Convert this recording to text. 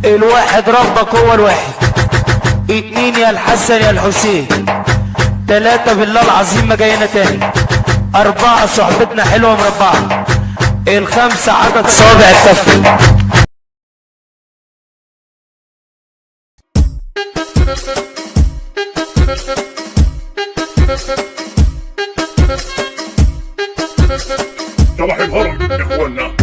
الواحد ربك هو الواحد، اتنين يا الحسن يا الحسين، تلاتة بالله العظيم ما جاينا تاني، أربعة صحبتنا حلوة مربعة، الخمسة عدد صابع الكف. صباح الهرم يا اخوانا.